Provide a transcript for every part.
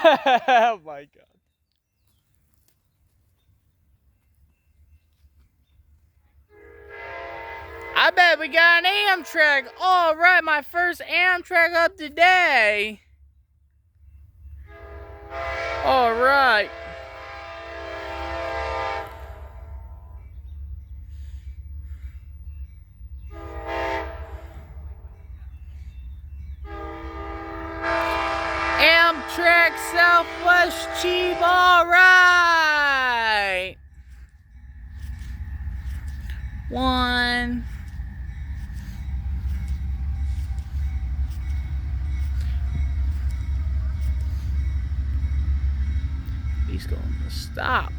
Oh my God. I bet we got an Amtrak. All right, my first Amtrak of the day. All right. Amtrak Southwest Cheif. All right. One. He's going to stop.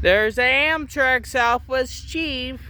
There's Amtrak Southwest Cheif.